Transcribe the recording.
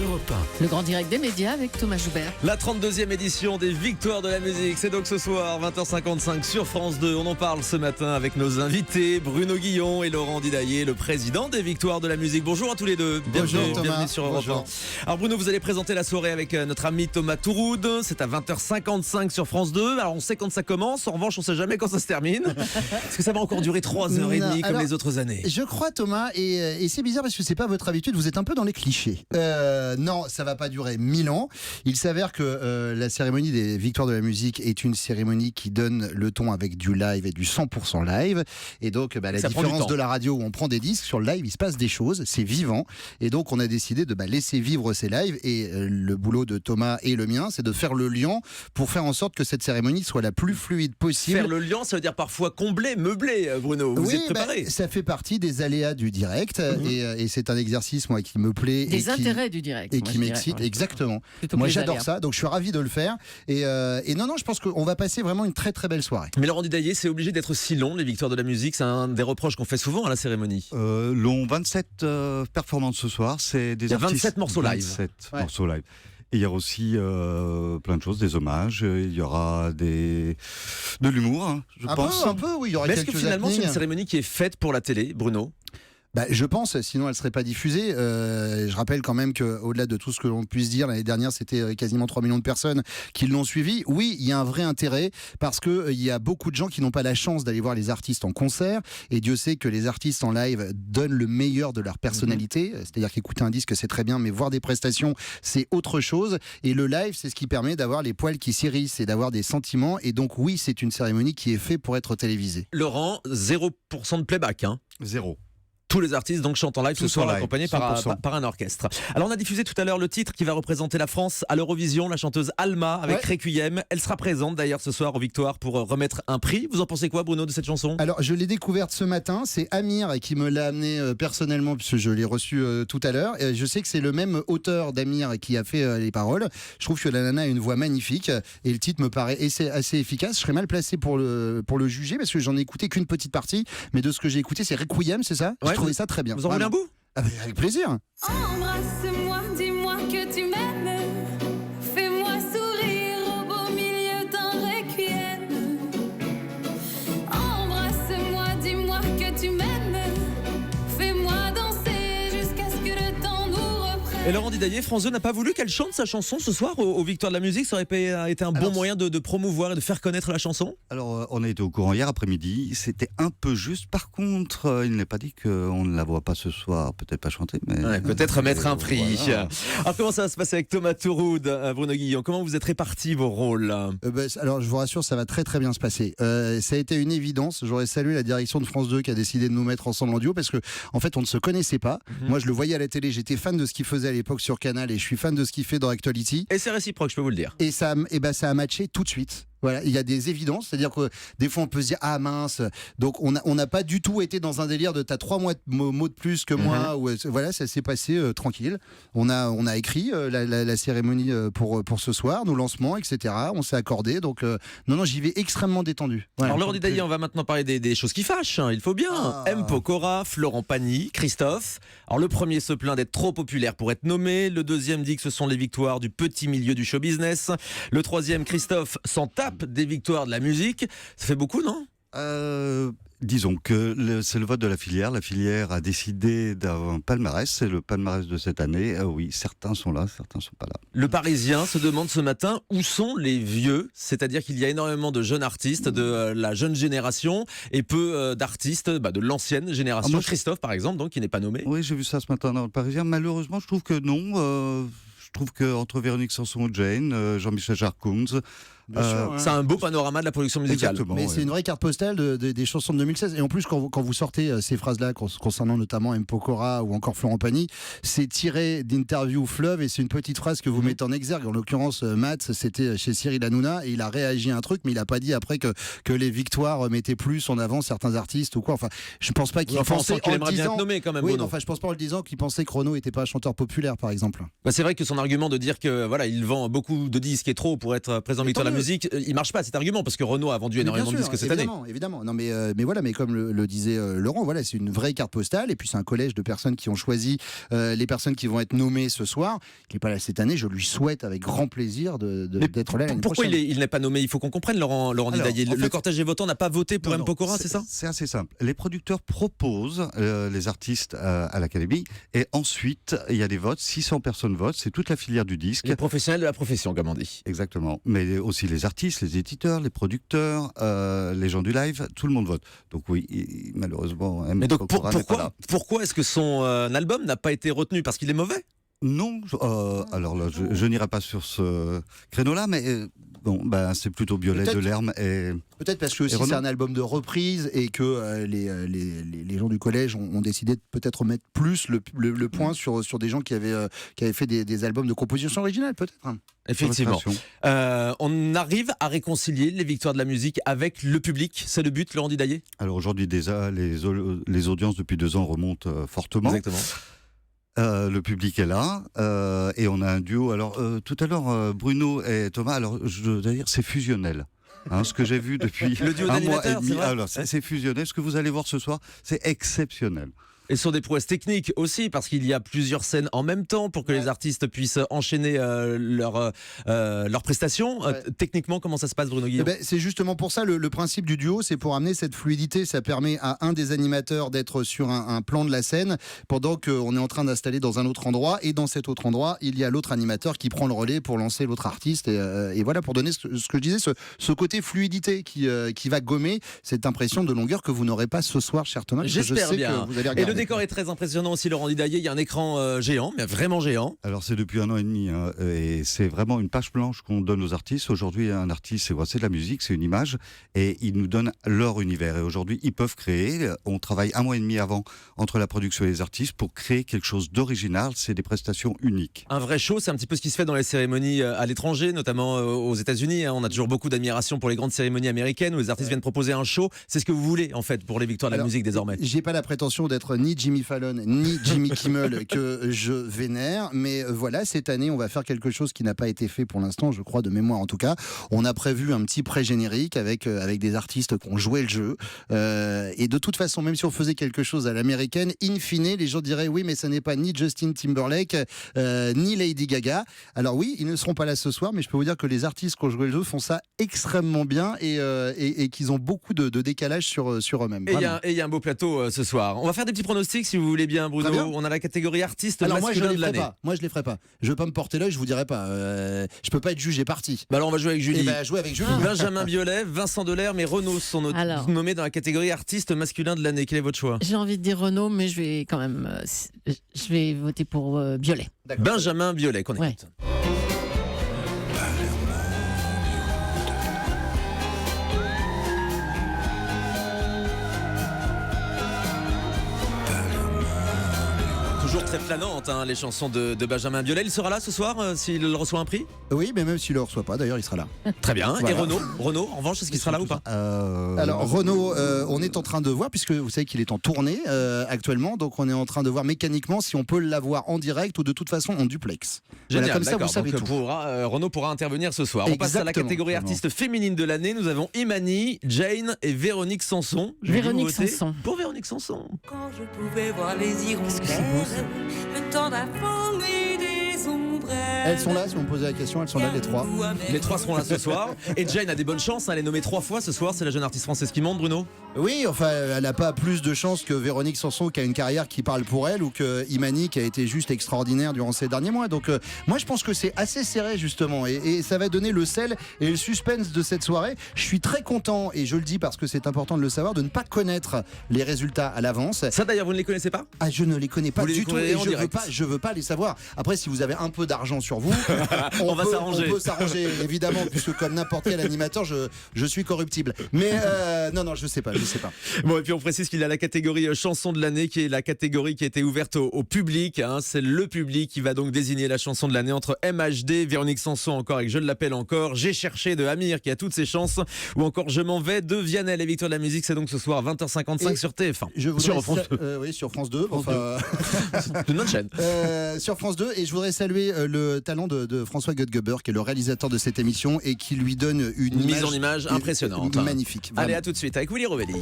Europe 1. Le grand direct des médias avec Thomas Joubert. La 32e édition des Victoires de la musique, c'est donc ce soir, 20h55 sur France 2. On en parle ce matin avec nos invités, Bruno Guillon et Laurent Didaillé, le président des Victoires de la musique. Bonjour à tous les deux. Bienvenue sur Europe 1. Alors Bruno, vous allez présenter la soirée avec notre ami Thomas Touroud. C'est à 20h55 sur France 2. Alors on sait quand ça commence, en revanche on sait jamais quand ça se termine. Est-ce que ça va encore durer 3h30 comme les autres années? Je crois Thomas, et c'est bizarre parce que c'est pas votre habitude, vous êtes un peu dans les clichés. Non, ça va pas durer 1000 ans. Il s'avère que la cérémonie des Victoires de la musique est une cérémonie qui donne le ton avec du live et du 100% live. Et donc, la différence de la radio où on prend des disques, sur le live, il se passe des choses, c'est vivant. Et donc, on a décidé de laisser vivre ces lives. Et le boulot de Thomas et le mien, c'est de faire le lien pour faire en sorte que cette cérémonie soit la plus fluide possible. Faire le lien, ça veut dire parfois combler, meubler, Bruno. Vous êtes préparé? Ça fait partie des aléas du direct. Et c'est un exercice, moi, qui me plaît. Des intérêts du direct. Et qui m'excite, exactement. Moi, j'adore ça, donc je suis ravi de le faire. Et non, je pense qu'on va passer vraiment une très très belle soirée. Mais Laurent Didaillé, c'est obligé d'être si long, les Victoires de la musique? C'est un des reproches qu'on fait souvent à la cérémonie. Long, 27 performances ce soir. C'est des artistes. 27 morceaux live. 27 morceaux live. Et il y aura aussi plein de choses, des hommages, il y aura de l'humour, je pense. Un peu, oui, il y aura Mais quelques est-ce que finalement happenings. c'est une cérémonie qui est faite pour la télé, Bruno? Je pense, sinon elle ne serait pas diffusée. Je rappelle quand même qu'au-delà de tout ce que l'on puisse dire, l'année dernière c'était quasiment 3 millions de personnes qui l'ont suivi. Oui, il y a un vrai intérêt parce qu'il y a beaucoup de gens qui n'ont pas la chance d'aller voir les artistes en concert. Et Dieu sait que les artistes en live donnent le meilleur de leur personnalité. C'est-à-dire qu'écouter un disque c'est très bien, mais voir des prestations c'est autre chose. Et le live c'est ce qui permet d'avoir les poils qui s'hérissent et d'avoir des sentiments. Et donc oui, c'est une cérémonie qui est faite pour être télévisée. Laurent, 0% de playback, hein? Zéro. Tous les artistes donc chantent en live ce soir, live, accompagnés par un orchestre. Alors on a diffusé tout à l'heure le titre qui va représenter la France à l'Eurovision, la chanteuse Alma avec Requiem. Elle sera présente d'ailleurs ce soir aux Victoires pour remettre un prix. Vous en pensez quoi, Bruno, de cette chanson? Alors je l'ai découverte ce matin, c'est Amir qui me l'a amené personnellement puisque je l'ai reçu tout à l'heure. Je sais que c'est le même auteur d'Amir qui a fait les paroles. Je trouve que la nana a une voix magnifique et le titre me paraît assez efficace. Je serais mal placé pour le juger parce que j'en ai écouté qu'une petite partie, mais de ce que j'ai écouté c'est Requiem, c'est ça? Ouais, je trouvais ça très bien. Vous en voulez un bout? Avec plaisir. Embrasse-moi, dis-moi que tu m'aimes. Fais-moi sourire au beau milieu d'un requiem. Embrasse-moi, dis-moi que tu m'aimes. Fais-moi danser jusqu'à ce que le temps nous reprenne. Et Laurent Didaillé, France 2 n'a pas voulu qu'elle chante sa chanson ce soir aux Victoires de la musique? Ça aurait été un bon moyen de promouvoir et de faire connaître la chanson? Alors, on a été au courant hier après-midi, c'était un peu juste. Par contre, il n'est pas dit qu'on ne la voit pas ce soir, peut-être pas chanter, mais... Peut-être mettre un prix. Voilà. Alors comment ça va se passer avec Thomas Touroud, Bruno Guillon? Comment vous êtes répartis vos rôles? Alors je vous rassure, ça va très très bien se passer. Ça a été une évidence. J'aurais salué la direction de France 2 qui a décidé de nous mettre ensemble en duo parce que en fait on ne se connaissait pas. Moi je le voyais à la télé, j'étais fan de ce qu'il faisait à l'époque sur Canal et je suis fan de ce qu'il fait dans Actuality. Et c'est réciproque, je peux vous le dire. Et ça a matché tout de suite. Voilà, il y a des évidences, c'est-à-dire que des fois on peut se dire ah mince, donc on n'a pas du tout été dans un délire de t'as 3 mots de plus que moi, ou voilà, ça s'est passé tranquille. On a écrit la cérémonie pour ce soir, nos lancements, etc. On s'est accordé, donc non, j'y vais extrêmement détendu. Voilà. Alors Laurent Didaillé, on va maintenant parler des choses qui fâchent, hein, il faut bien. M. Pokora, Florent Pagny, Christophe. Alors le premier se plaint d'être trop populaire pour être nommé, le deuxième dit que ce sont les victoires du petit milieu du show business, le troisième, Christophe, s'en tape des victoires de la musique. Ça fait beaucoup, non? Disons que c'est le vote de la filière. La filière a décidé d'avoir un palmarès. C'est le palmarès de cette année. Oui, certains sont là, certains sont pas là. Le Parisien se demande ce matin où sont les vieux. C'est-à-dire qu'il y a énormément de jeunes artistes de la jeune génération et peu d'artistes de l'ancienne génération. Christophe, par exemple, donc, qui n'est pas nommé. Oui, j'ai vu ça ce matin dans le Parisien. Malheureusement, je trouve que non. Je trouve qu'entre Véronique Sanson et Jane, Jean-Michel Jarre-Kunz, c'est un beau panorama de la production musicale. Exactement, mais c'est une vraie carte postale des chansons de 2016. Et en plus, quand vous sortez ces phrases-là concernant notamment M. Pokora ou encore Florent Pagny, c'est tiré d'interview Fleuve et c'est une petite phrase que vous mettez en exergue. En l'occurrence, Matt, c'était chez Cyril Hanouna et il a réagi à un truc, mais il n'a pas dit après que les victoires mettaient plus en avant certains artistes ou quoi. Enfin, je pense pas qu'il pensait qu'il aimerait bien être nommé quand même. Oui, enfin, je pense pas en le disant qu'il pensait que Renaud n'était pas un chanteur populaire, par exemple. C'est vrai que son argument de dire que voilà, il vend beaucoup de disques et trop pour être présent Victoire de la musique, il marche pas cet argument parce que Renaud a vendu énormément de disques cette année. Évidemment. Non, mais voilà, mais comme le disait Laurent, voilà, c'est une vraie carte postale. Et puis c'est un collège de personnes qui ont choisi les personnes qui vont être nommées ce soir. Il n'est pas là cette année. Je lui souhaite avec grand plaisir d'être là l'année Pourquoi prochaine. il n'est pas nommé? Il faut qu'on comprenne, Laurent Didaillé. Le cortège des votants n'a pas voté pour M. Pokora, c'est ça? C'est assez simple. Les producteurs proposent les artistes à l'Académie et ensuite il y a des votes. 600 personnes votent. C'est toute la filière du disque. Les professionnels de la profession, comme on dit. Exactement. Mais aussi les artistes, les éditeurs, les producteurs, les gens du live, tout le monde vote. Donc oui, malheureusement, M. Mais donc Pokora n'est pas là. pourquoi est-ce que son album n'a pas été retenu? Parce qu'il est mauvais? Non, alors là, je n'irai pas sur ce créneau-là, mais c'est plutôt Biolay, Peut-être. Delerme et... Peut-être parce que aussi c'est un album de reprise et que les gens du collège ont décidé de peut-être mettre plus le point sur des gens qui avaient fait des albums de composition originale, peut-être. Effectivement. On arrive à réconcilier les victoires de la musique avec le public. C'est le but, Laurent Didaillé? Alors aujourd'hui, déjà, les audiences depuis 2 ans remontent fortement. Exactement. Le public est là et on a un duo. Alors tout à l'heure, Bruno et Thomas, alors je dois dire, c'est fusionnel. Ce que j'ai vu depuis Le duo un mois et d'animateurs, demi, c'est vrai. alors c'est fusionnel. Ce que vous allez voir ce soir, c'est exceptionnel. Et sur des prouesses techniques aussi, parce qu'il y a plusieurs scènes en même temps pour que les artistes puissent enchaîner leurs prestations. Ouais. Techniquement, comment ça se passe, Bruno Guillon? C'est justement pour ça le principe du duo, c'est pour amener cette fluidité. Ça permet à un des animateurs d'être sur un plan de la scène pendant qu'on est en train d'installer dans un autre endroit. Et dans cet autre endroit, il y a l'autre animateur qui prend le relais pour lancer l'autre artiste. Et voilà, pour donner ce que je disais, ce côté fluidité qui va gommer cette impression de longueur que vous n'aurez pas ce soir, cher Thomas. Parce que J'espère je sais bien. que vous allez Et regarder. le décor est très impressionnant aussi, Laurent Didaillé. Il y a un écran géant, mais vraiment géant. Alors c'est depuis 1 an et demi et c'est vraiment une page blanche qu'on donne aux artistes. Aujourd'hui, un artiste, c'est de la musique, c'est une image et ils nous donnent leur univers. Et aujourd'hui, ils peuvent créer. On travaille 1 mois et demi avant entre la production et les artistes pour créer quelque chose d'original. C'est des prestations uniques. Un vrai show, c'est un petit peu ce qui se fait dans les cérémonies à l'étranger, notamment aux États-Unis. On a toujours beaucoup d'admiration pour les grandes cérémonies américaines où les artistes viennent proposer un show. C'est ce que vous voulez en fait pour les victoires de la Alors, musique désormais. J'ai pas la prétention d'être ni Jimmy Fallon ni Jimmy Kimmel que je vénère, mais voilà, cette année on va faire quelque chose qui n'a pas été fait pour l'instant, je crois, de mémoire en tout cas. On a prévu un petit pré-générique avec des artistes qui ont joué le jeu, et de toute façon, même si on faisait quelque chose à l'américaine, in fine, les gens diraient oui, mais ce n'est pas ni Justin Timberlake ni Lady Gaga. Alors oui, ils ne seront pas là ce soir, mais je peux vous dire que les artistes qui ont joué le jeu font ça extrêmement bien et qu'ils ont beaucoup de décalage sur eux-mêmes. Et Vraiment. il y a un beau plateau ce soir. On va faire des petits pronostics si vous voulez bien, Bruno. Très bien. On a la catégorie artiste Alors moi je masculin les de ferai l'année. pas. Moi je les ferai pas. Je veux pas me porter l'œil, je vous dirai pas. Je peux pas être jugé parti. Bah alors on va jouer avec Julie. Et ben jouer avec Julie. Benjamin Biolay, Vincent Delerme et Renaud sont Alors. nommés dans la catégorie artiste masculin de l'année. Quel est votre choix? J'ai envie de dire Renaud, mais je vais quand même je vais voter pour Biolay. D'accord. Benjamin Biolay, qu'on Ouais. écoute. Toujours très planante, les chansons de Benjamin Biolay. Il sera là ce soir s'il reçoit un prix? Oui, mais même s'il le reçoit pas, d'ailleurs il sera là. Très bien. Voilà. Et Renaud, en revanche, est-ce qu'il sera là ou pas? Alors Renaud, on est en train de voir, puisque vous savez qu'il est en tournée actuellement, donc on est en train de voir mécaniquement si on peut l'avoir en direct ou de toute façon en duplex. Génial, Voilà, comme ça d'accord. vous savez Donc, tout. Renaud pourra intervenir ce soir. On passe à la Exactement. catégorie artiste féminine de l'année. Nous avons Imani, Jane et Véronique Sanson. Véronique Vous votez Sanson. Pour Véronique Sanson. Quand je pouvais voir les Qu'est-ce que c'est beau, ça. hirondelles, le temps d'informer des ombrelles. Elles sont là, si vous me posez la question, elles sont là les trois. Les trois seront là ce soir. Et Jane a des bonnes chances. Elle est nommée 3 fois ce soir. C'est la jeune artiste française qui monte, Bruno. Oui, enfin, elle n'a pas plus de chance que Véronique Sanson qui a une carrière qui parle pour elle ou que Imani qui a été juste extraordinaire durant ces derniers mois. Donc moi je pense que c'est assez serré justement et ça va donner le sel et le suspense de cette soirée. Je suis très content et je le dis parce que c'est important de le savoir, de ne pas connaître les résultats à l'avance. Ça d'ailleurs, vous ne les connaissez pas? Ah, je ne les connais pas Vous les du tout découvrez et en direct. je veux pas les savoir. Après, si vous avez un peu d'argent sur vous, On va s'arranger. On peut s'arranger, évidemment, puisque comme n'importe quel animateur, je suis corruptible. Mais non, je sais pas. Bon, et puis on précise qu'il y a la catégorie chanson de l'année qui est la catégorie qui a été ouverte au public. C'est le public qui va donc désigner la chanson de l'année entre MHD, Véronique Sanson encore et Je l'appelle encore, J'ai cherché de Amir qui a toutes ses chances ou encore Je m'en vais de Vianney. Les victoires de la musique, c'est donc ce soir 20h55 Et sur TF1. Je voudrais Sur France 2. oui, sur France 2. Enfin, C'est une autre chaîne. sur France 2 et je voudrais saluer le talent de François Godgeber, qui est le réalisateur de cette émission et qui lui donne une mise en image impressionnante. Magnifique. Vraiment. Allez, à tout de suite avec Willy Rovelli.